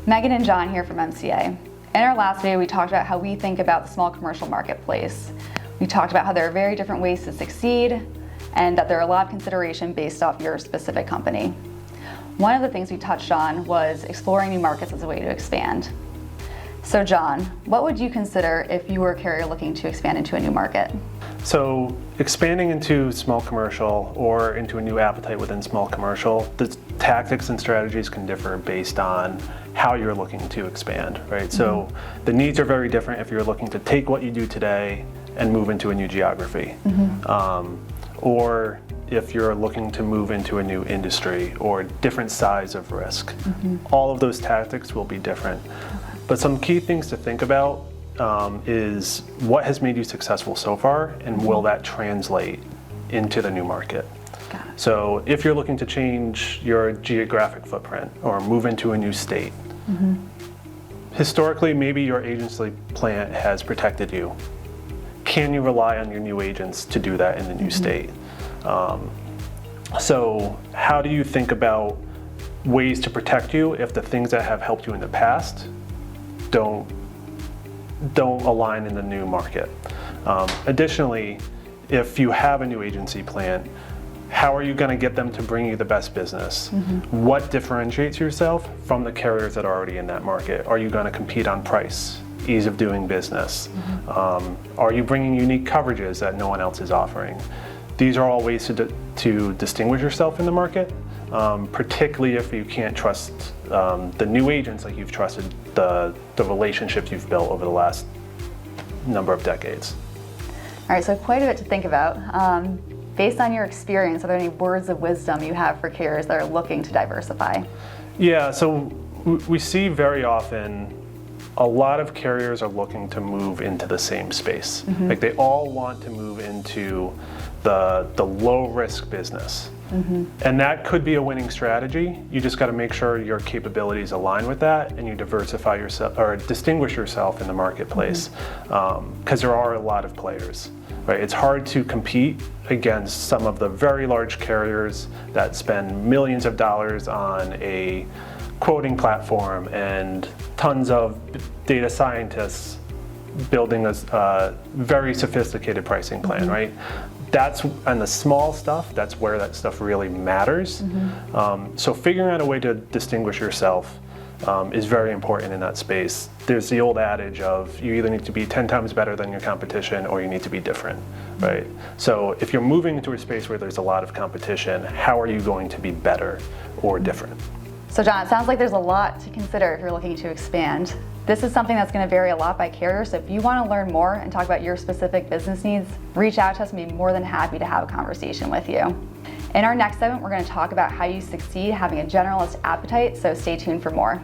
Meagan and John here from MCA. In our last video, we talked about how we think about the small commercial marketplace. We talked about how there are very different ways to succeed and that there are a lot of consideration based off your specific company. One of the things we touched on was exploring new markets as a way to expand. So John, what would you consider if you were a carrier looking to expand into a new market? So expanding into small commercial or into a new appetite within small commercial, the tactics and strategies can differ based on how you're looking to expand, right? So the needs are very different if you're looking to take what you do today and move into a new geography. Or if you're looking to move into a new industry or different size of risk. All of those tactics will be different. But some key things to think about is what has made you successful so far, and will that translate into the new market? So if you're looking to change your geographic footprint or move into a new state, historically maybe your agency plant has protected you. Can you rely on your new agents to do that in the new state? So how do you think about ways to protect you if the things that have helped you in the past don't align in the new market? Additionally, if you have a new agency plan, how are you going to get them to bring you the best business? What differentiates yourself from the carriers that are already in that market? Are you going to compete on price, ease of doing business? Are you bringing unique coverages that no one else is offering? These are all ways to distinguish yourself in the market, particularly if you can't trust the new agents like you've trusted the relationships you've built over the last number of decades. All right, so quite a bit to think about. Based on your experience, are there any words of wisdom you have for carriers that are looking to diversify? Yeah, so we see very often a lot of carriers are looking to move into the same space. Like they all want to move into the low risk business. And that could be a winning strategy. You just got to make sure your capabilities align with that and you diversify yourself or distinguish yourself in the marketplace, because there are a lot of players, right? It's hard to compete against some of the very large carriers that spend millions of dollars on a quoting platform and tons of data scientists building a very sophisticated pricing plan, right? That's on the small stuff, that's where that stuff really matters. So figuring out a way to distinguish yourself is very important in that space. There's the old adage of you either need to be 10 times better than your competition or you need to be different, right? So if you're moving into a space where there's a lot of competition, how are you going to be better or different? So John, it sounds like there's a lot to consider if you're looking to expand. This is something that's going to vary a lot by carrier, so if you want to learn more and talk about your specific business needs, reach out to us and be more than happy to have a conversation with you. In our next segment, we're going to talk about how you succeed having a generalist appetite, so stay tuned for more.